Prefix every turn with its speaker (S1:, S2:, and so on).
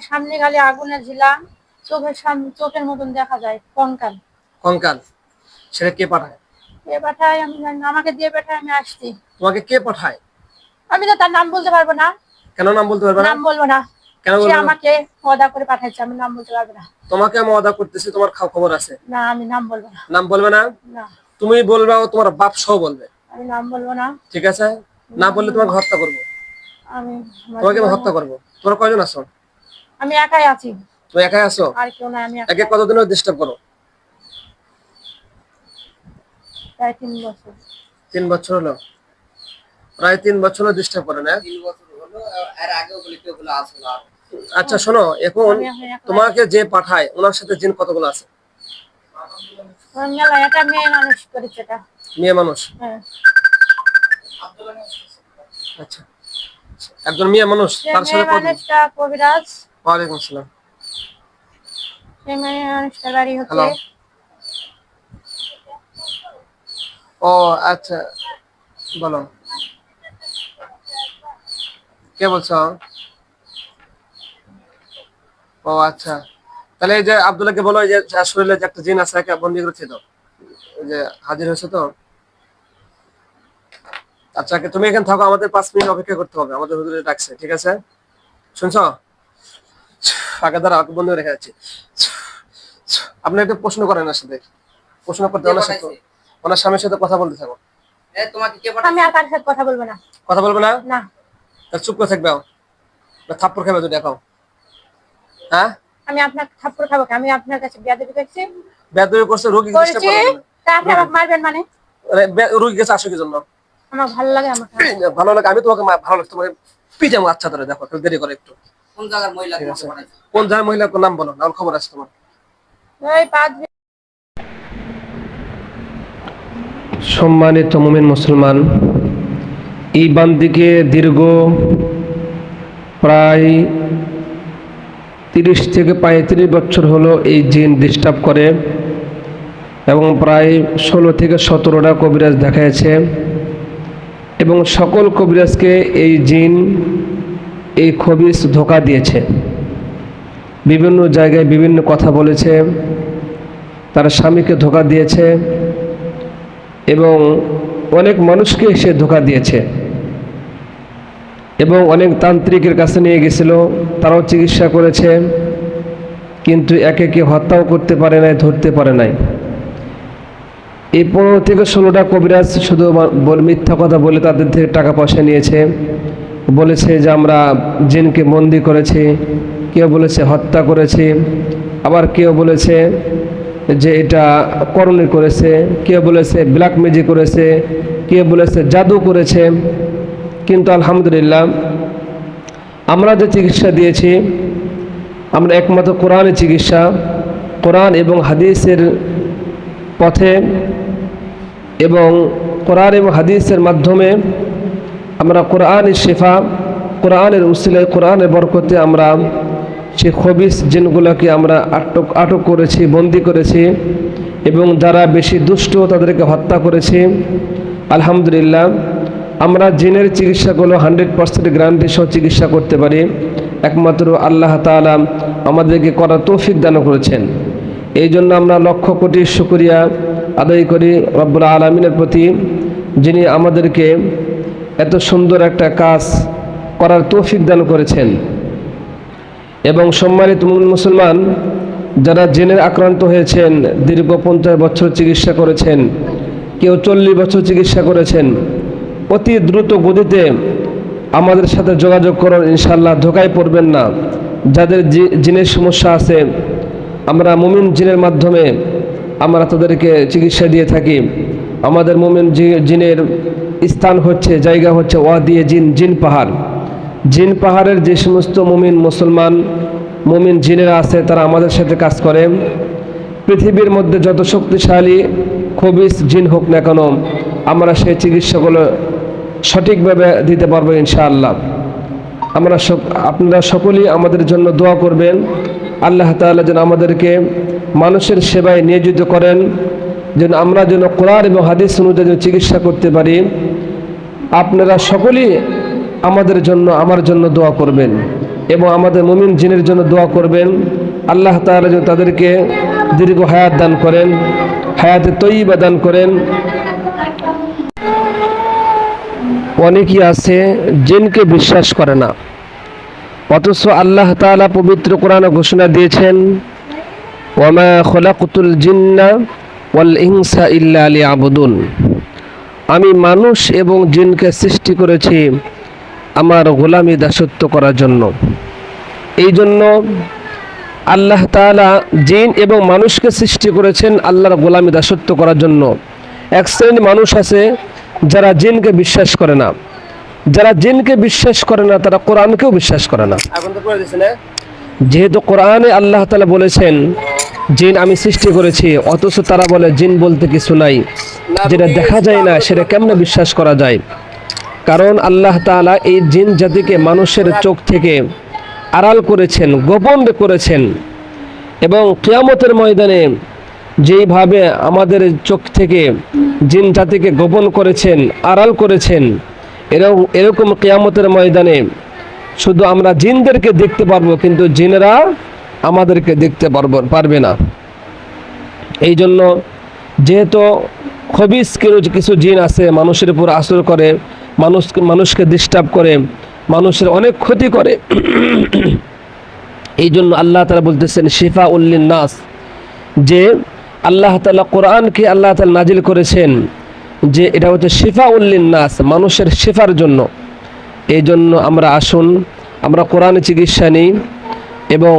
S1: সামনে খালি আগুনের ঝিলা, চোখের মতন দেখা যায় কঙ্কাল।
S2: কঙ্কাল সেটা কে পাঠায়?
S1: কে পাঠায় আমি জানি না, আমাকে দিয়ে পাঠায়, আমি আসছি।
S2: তোমাকে কে পাঠায়?
S1: আমি তো তার নাম বলতে পারবো না।
S2: কেন নাম বলতে পারবে না?
S1: নাম বলবো না।
S2: কেন
S1: সে
S2: বলবে না?
S1: আমাকে ওয়াদা করে পাঠাইছে, আমি নাম বলতে পারবো না।
S2: তোমাকে আমি ওয়াদা করতেছি, তোমার খবর আছে?
S1: না, আমি নাম বলবো না।
S2: নাম বলবে না?
S1: না,
S2: তুমি বলবে, তোমার বাপ সহ বলবে।
S1: আমি নাম বলবো না।
S2: ঠিক আছে, না বললে তোমাকে হত্যা করবো।
S1: আমি
S2: তোমাকে আমি হত্যা করবো। তোমরা কয়জন আছো?
S1: আমি একাই আছি।
S2: তুমি একাই আছো?
S1: আর কেউ না, আমি
S2: একে কতদিন ডিস্টার্ব করো?
S1: প্রায় 3 বছর।
S2: 3 বছর হলো? প্রায় 3 বছর হলো ডিস্টার্ব করে না?
S3: 3 বছর হলো। আর আগেও বলে কেউ বলে আসলো না।
S2: আচ্ছা শোনো, এখন তোমাকে যে পাঠায় ওনার সাথে জিন কতগুলো আছে?
S1: এটা মেয়ে মানুষ করেছে। এটা
S2: মেয়ে মানুষ?
S1: হ্যাঁ।
S2: আচ্ছা, একজন মেয়ে মানুষ, তার সাথে
S1: মানুষটা কবিরাজ।
S2: ওয়ালাইকুম আসসালাম।
S1: সেই মেয়ে মানুষটার বাড়ি হচ্ছে।
S2: হ্যালো। ও আচ্ছা, বলো কে বলছো? ও আচ্ছা, তাহলে এই যে আব্দুল্লাহকে বলো, এই যে শরীরে যে একটা জিন আছে একে বন্দি করেছে তো, এই যে হাজির হয়েছে তো। আচ্ছা, তুমি এখানে থাকো, আমাদের 5 মিনিট অপেক্ষা করতে হবে, আমাদের হুজুরে ডাকছে। ঠিক আছে, শুনছো? আগে দ্বারা বন্ধ রেখে যাচ্ছি। আপনি একটা প্রশ্ন করেন ওনার সাথে, প্রশ্ন করতে ওনার সাথে, ওনার স্বামীর সাথে কথা বলতে থাকো।
S3: তোমাকে কে পাঠায়?
S1: আমি আর কার সাথে কথা বলবো না।
S2: কথা বলবে না?
S1: না।
S2: তা চুপ করে থাকবে, থাপ্পড় খাবে তো দেখাও। হ্যাঁ,
S1: আমি আপনার থাপ্পড় খাবো? আমি আপনার কাছে বেয়াদবি করছি?
S2: বেয়াদবি করছে, রোগী ডিস্টার্ব করবে না।
S1: তা আপনি আমাকে মারবেন মানে?
S2: রোগী কাছে আসো কি জন্য?
S1: আমার ভালো লাগে। আমার
S2: ভালো লাগে, আমি তোমাকে ভালো লাগে, তোমাকে পিটামো। আচ্ছা ধরে দেখো, দেরি করে একটু।
S3: কোন জায়গার মহিলা তোমাকে পাঠায়?
S2: কোন জায়গার মহিলার নাম বলো, না খবর আছে তোমার?
S1: ওই 5।
S2: সম্মানিত মুমিন মুসলমান, এই বান্দিকে দীর্ঘ প্রায় 30 থেকে 35 বছর হলো এই জিন ডিস্টার্ব করে, এবং প্রায় 16 থেকে 17টা কবিরাজ দেখাইছে, এবং সকল কবিরাজকে এই জিন, এই খবিস ধোঁকা দিয়েছে। বিভিন্ন জায়গায় বিভিন্ন কথা বলেছে, তার স্বামীকে ধোঁকা দিয়েছে, এবং অনেক মানুষকে সে ধোঁকা দিয়েছে, এবং অনেক তান্ত্রিকের কাছে নিয়ে গেছিল, তারাও চিকিৎসা করেছে, কিন্তু একে হত্যাও করতে পারে নাই, ধরতে পারে নাই। এই 15 থেকে 16টা কবিরাজ শুধু মিথ্যা কথা বলে তাদের থেকে টাকা পয়সা নিয়েছে, বলেছে যে আমরা জিনকে বন্দি করেছি, কেউ বলেছে হত্যা করেছি, আবার কেউ বলেছে যে এটা করণী করেছে, কেউ বলেছে ব্ল্যাক ম্যাজিক করেছে, কেউ বলেছে জাদু করেছে। কিন্তু আলহামদুলিল্লাহ, আমরা যে চিকিৎসা দিয়েছি, আমরা একমাত্র কোরআনের চিকিৎসা, কোরআন এবং হাদিসের পথে, এবং কোরআন এবং হাদিসের মাধ্যমে আমরা কোরআনের শিফা, কোরআনের উসিলায়, কোরআনের বরকতে আমরা সেই খবিস জিনগুলোকে আমরা আটক করেছি, বন্দি করেছি, এবং যারা বেশি দুষ্ট তাদেরকে হত্যা করেছি। আলহামদুলিল্লাহ, আমরা জিনের চিকিৎসাগুলো 100% গ্যারান্টি সহ চিকিৎসা করতে পারি, একমাত্র আল্লাহ তাআলা আমাদেরকে করার তৌফিক দান করেছেন। এই জন্য আমরা লক্ষ কোটি শুকরিয়া আদায় করি রব্বুল আলামিনের প্রতি, যিনি আমাদেরকে এত সুন্দর একটা কাজ করার তৌফিক দান করেছেন। এবং সম্মানিত মুসলমান, যারা জিনের আক্রান্ত হয়েছেন, দীর্ঘ 50 বছর চিকিৎসা করেছেন, কেউ 40 বছর চিকিৎসা করেছেন, অতি দ্রুত গতিতে আমাদের সাথে যোগাযোগ করুন, ইনশাআল্লাহ ধোঁকায় পড়বেন না। যাদের জিনের সমস্যা আছে, আমরা মুমিন জিনের মাধ্যমে আমরা তাদেরকে চিকিৎসা দিয়ে থাকি। আমাদের মুমিন জিনের স্থান হচ্ছে, জায়গা হচ্ছে ওয়াদিয়ে জিন, জিন পাহাড়। জিন পাহাড়ের যে সমস্ত মুমিন মুসলমান, মুমিন জিনেরা আছে, তারা আমাদের সাথে কাজ করে। পৃথিবীর মধ্যে যত শক্তিশালী খবিস জিন হোক না কেন, আমরা সেই চিকিৎসাগুলো সঠিকভাবে দিতে পারবো ইনশাআল্লাহ। আপনারা সকলেই আমাদের জন্য দোয়া করবেন, আল্লাহ তাআলা যেন আমাদেরকে মানুষের সেবায় নিয়োজিত করেন, যেন আমরা যেন কোরআন এবং হাদিস অনুযায়ী চিকিৎসা করতে পারি। আপনারা সকলেই আমাদের জন্য, আমার জন্য দোয়া করবেন। এবং আমাদের মুমিন জিনের জন্য দোয়া করবেন। আল্লাহ তাআলা যেন তাদেরকে দীর্ঘ হায়াত দান করেন, হায়াতে তয়্যিবা দান করেন। অনেকেই আছে জিনকে বিশ্বাস করে না, অথচ আল্লাহ তাআলা পবিত্র কোরআনে ঘোষণা দিয়েছেন, ওয়ামা খলাকতুল জিন্না ওয়াল ইনসা ইল্লা লিয়াবুদুন, আমি মানুষ এবং জিনকে সৃষ্টি করেছি আমার গোলামি দাসত্ব করার জন্য। এই জন্য আল্লাহ তাআলা জিন এবং মানুষকে সৃষ্টি করেছেন আল্লাহর গোলামি দাসত্ব করার জন্য। এক শ্রেণীর মানুষ আছে যারা জিনকে বিশ্বাস করে না, যারা জিনকে বিশ্বাস করে না তারা কোরআনকেও বিশ্বাস করে না। যেহেতু কোরআনে আল্লাহ তাআলা বলেছেন জিন আমি সৃষ্টি করেছি, অথচ তারা বলে জিন বলতে কিছু নাই, যেটা দেখা যায় না সেটা কেমনে বিশ্বাস করা যায়? কারণ আল্লাহ তাআলা এই জিন জাতিকে মানুষের চোখ থেকে আড়াল করেছেন, গোপন করেছেন, এবং কিয়ামতের ময়দানে যেইভাবে আমাদের চোখ থেকে জিন জাতিকে গোপন করেছেন, আড়াল করেছেন, এরকম কিয়ামতের ময়দানে শুধু আমরা জিনদেরকে দেখতে পারবো, কিন্তু জিনেরা আমাদেরকে দেখতে পারবে না। এই জন্য যেহেতু খবিস কিছু জিন আছে, মানুষের উপর আসর করে, মানুষকে ডিস্টার্ব করে, মানুষের অনেক ক্ষতি করে, এই জন্য আল্লাহ তাআলা বলতেছেন শিফা উল্লিন নাস, যে আল্লাহ তাআলা কোরআনকে আল্লাহ তাআলা নাজিল করেছেন যে এটা হচ্ছে শিফা উল্লিন নাস, মানুষের শিফার জন্য। এই জন্য আমরা আসুন আমরা কোরআনে চিকিৎসা নিই এবং